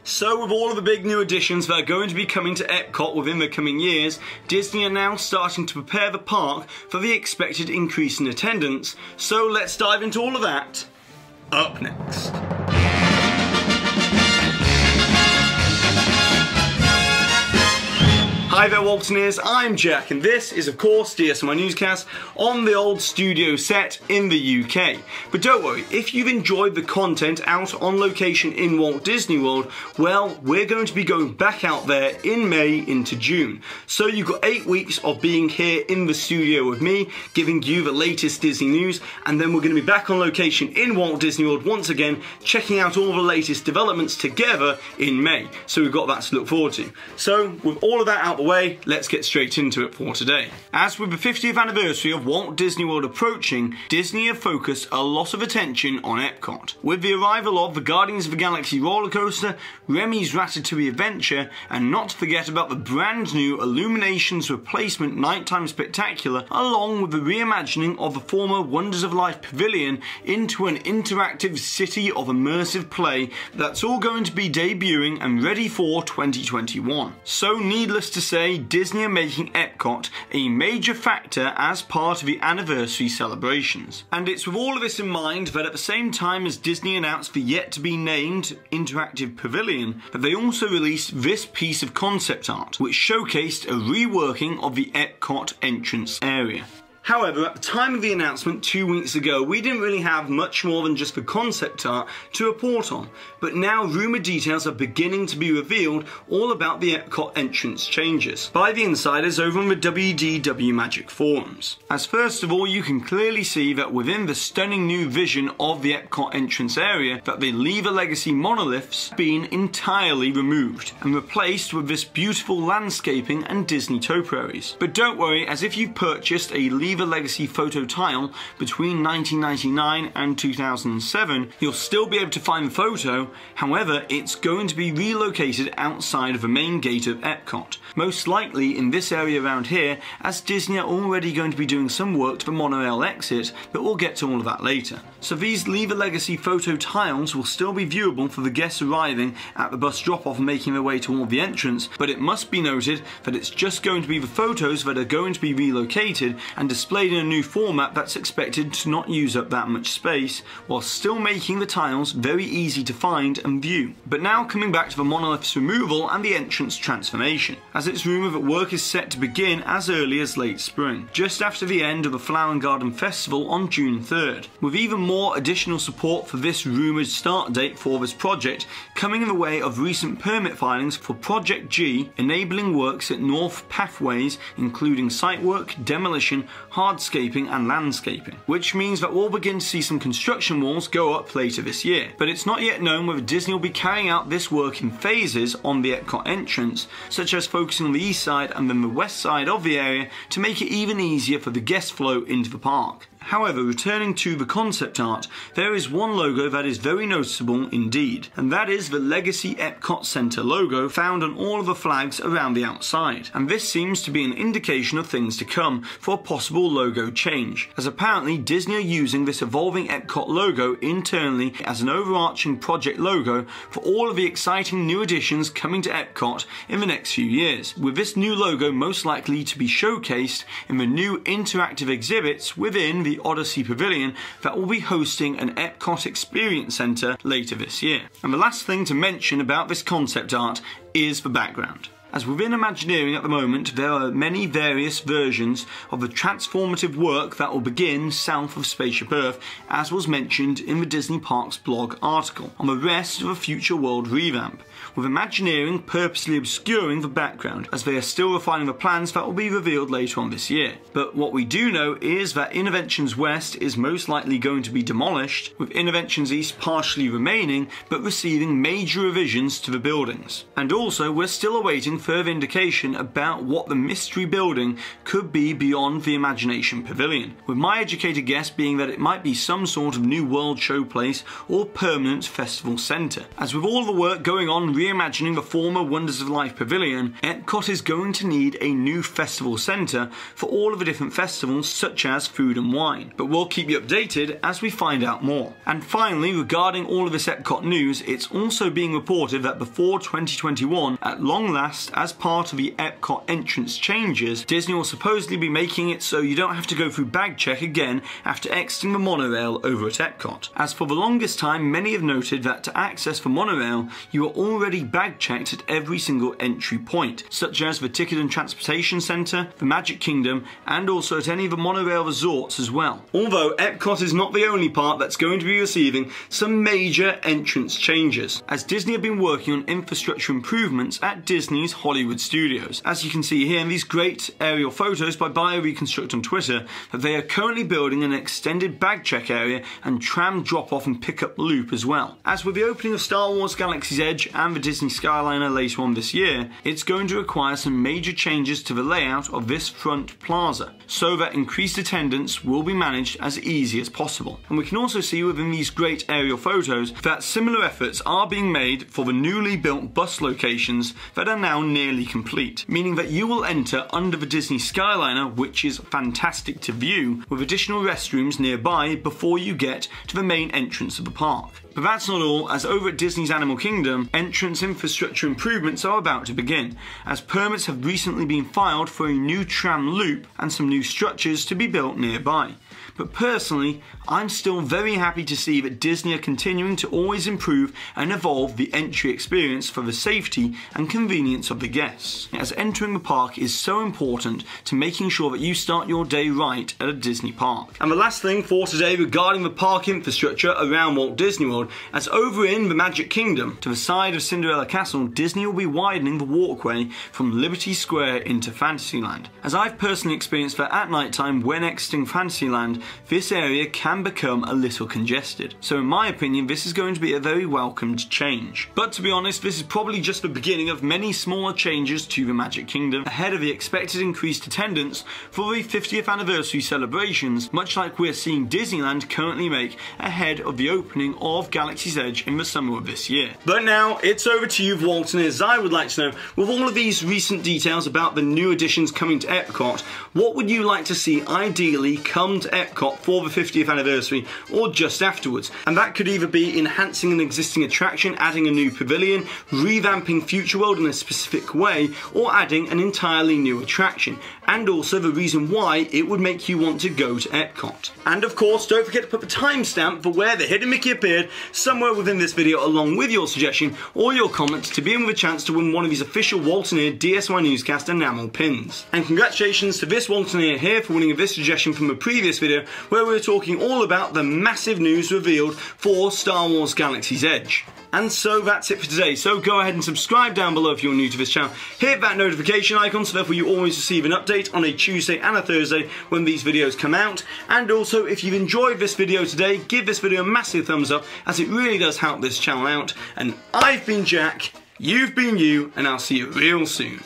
So with all of the big new additions that are going to be coming to Epcot within the coming years, Disney are now starting to prepare the park for the expected increase in attendance, so let's dive into all of that up next. Hi there Waltoneers, I'm Jack and this is of course DSNY Newscast on the old studio set in the UK. But don't worry, if you've enjoyed the content out on location in Walt Disney World, well, we're going to be going back out there in May into June. So you've got 8 weeks of being here in the studio with me, giving you the latest Disney news, and then we're going to be back on location in Walt Disney World once again, checking out all the latest developments together in May. So we've got that to look forward to. So with all of that out the way, let's get straight into it for today. As with the 50th anniversary of Walt Disney World approaching, Disney have focused a lot of attention on Epcot. With the arrival of the Guardians of the Galaxy roller coaster, Remy's Ratatouille Adventure, and not to forget about the brand new Illuminations replacement nighttime spectacular, along with the reimagining of the former Wonders of Life Pavilion into an interactive city of immersive play that's all going to be debuting and ready for 2021. So needless to say, Disney are making Epcot a major factor as part of the anniversary celebrations. And it's with all of this in mind that at the same time as Disney announced the yet to be named interactive pavilion, that they also released this piece of concept art, which showcased a reworking of the Epcot entrance area. However, at the time of the announcement 2 weeks ago, we didn't really have much more than just the concept art to report on, but now rumoured details are beginning to be revealed all about the Epcot entrance changes by the insiders over on the WDW Magic forums. As first of all, you can clearly see that within the stunning new vision of the Epcot entrance area, that the Lever Legacy monoliths have been entirely removed and replaced with this beautiful landscaping and Disney topiaries. But don't worry, as if you've purchased a Lever Legacy photo tile between 1999 and 2007, you'll still be able to find the photo. However, it's going to be relocated outside of the main gate of Epcot, most likely in this area around here, as Disney are already going to be doing some work to the monorail exit, but we'll get to all of that later. So these Lever Legacy photo tiles will still be viewable for the guests arriving at the bus drop-off and making their way toward the entrance, but it must be noted that it's just going to be the photos that are going to be relocated and displayed in a new format that's expected to not use up that much space, while still making the tiles very easy to find and view. But now coming back to the monoliths removal and the entrance transformation, as it's rumoured that work is set to begin as early as late spring, just after the end of the Flower and Garden Festival on June 3rd, with even more additional support for this rumoured start date for this project coming in the way of recent permit filings for Project G, enabling works at North Pathways, including site work, demolition, hardscaping and landscaping, which means that we'll begin to see some construction walls go up later this year. But it's not yet known whether Disney will be carrying out this work in phases on the Epcot entrance, such as focusing on the east side and then the west side of the area to make it even easier for the guest flow into the park. However, returning to the concept art, there is one logo that is very noticeable indeed, and that is the Legacy Epcot Center logo found on all of the flags around the outside. And this seems to be an indication of things to come for a possible logo change, as apparently Disney are using this evolving Epcot logo internally as an overarching project logo for all of the exciting new additions coming to Epcot in the next few years, with this new logo most likely to be showcased in the new interactive exhibits within the Odyssey Pavilion that will be hosting an Epcot Experience Centre later this year. And the last thing to mention about this concept art is the background. As within Imagineering at the moment, there are many various versions of the transformative work that will begin south of Spaceship Earth, as was mentioned in the Disney Parks blog article, on the rest of a future world revamp, with Imagineering purposely obscuring the background, as they are still refining the plans that will be revealed later on this year. But what we do know is that Innoventions West is most likely going to be demolished, with Innoventions East partially remaining, but receiving major revisions to the buildings. And also, we're still awaiting further indication about what the mystery building could be beyond the Imagination Pavilion, with my educated guess being that it might be some sort of new world showplace or permanent festival centre. As with all the work going on reimagining the former Wonders of Life Pavilion, Epcot is going to need a new festival centre for all of the different festivals such as Food and Wine, but we'll keep you updated as we find out more. And finally, regarding all of this Epcot news, it's also being reported that before 2021, at long last, as part of the Epcot entrance changes, Disney will supposedly be making it so you don't have to go through bag check again after exiting the monorail over at Epcot. As for the longest time, many have noted that to access the monorail, you are already bag checked at every single entry point, such as the Ticket and Transportation Centre, the Magic Kingdom, and also at any of the monorail resorts as well. Although Epcot is not the only part that's going to be receiving some major entrance changes, as Disney have been working on infrastructure improvements at Disney's Hollywood Studios. As you can see here in these great aerial photos by BioReconstruct on Twitter, that they are currently building an extended bag check area and tram drop-off and pick-up loop as well. As with the opening of Star Wars Galaxy's Edge and the Disney Skyliner later on this year, it's going to require some major changes to the layout of this front plaza, so that increased attendance will be managed as easy as possible. And we can also see within these great aerial photos that similar efforts are being made for the newly built bus locations that are now nearly complete, meaning that you will enter under the Disney Skyliner, which is fantastic to view, with additional restrooms nearby before you get to the main entrance of the park. But that's not all, as over at Disney's Animal Kingdom, entrance infrastructure improvements are about to begin, as permits have recently been filed for a new tram loop and some new structures to be built nearby. But personally, I'm still very happy to see that Disney are continuing to always improve and evolve the entry experience for the safety and convenience of the guests, as entering the park is so important to making sure that you start your day right at a Disney park. And the last thing for today regarding the park infrastructure around Walt Disney World, as over in the Magic Kingdom, to the side of Cinderella Castle, Disney will be widening the walkway from Liberty Square into Fantasyland. As I've personally experienced that at night time when exiting Fantasyland, this area can become a little congested. So in my opinion, this is going to be a very welcomed change. But to be honest, this is probably just the beginning of many smaller changes to the Magic Kingdom ahead of the expected increased attendance for the 50th anniversary celebrations, much like we're seeing Disneyland currently make ahead of the opening of Galaxy's Edge in the summer of this year. But now it's over to you, Waltoniers. I would like to know, with all of these recent details about the new additions coming to Epcot, what would you like to see ideally come to Epcot for the 50th anniversary or just afterwards? And that could either be enhancing an existing attraction, adding a new pavilion, revamping Future World in a specific way, or adding an entirely new attraction, and also the reason why it would make you want to go to Epcot. And of course, don't forget to put the timestamp for where the hidden Mickey appeared somewhere within this video along with your suggestion or your comment to be in with a chance to win one of these official Waltoneer DSNY Newscast enamel pins. And congratulations to this Waltoneer here for winning this suggestion from a previous video where we were talking all about the massive news revealed for Star Wars Galaxy's Edge. And so that's it for today, so go ahead and subscribe down below if you're new to this channel, hit that notification icon so therefore you always receive an update on a Tuesday and a Thursday when these videos come out, and also if you've enjoyed this video today, give this video a massive thumbs up as it really does help this channel out. And I've been Jack, you've been you, and I'll see you real soon.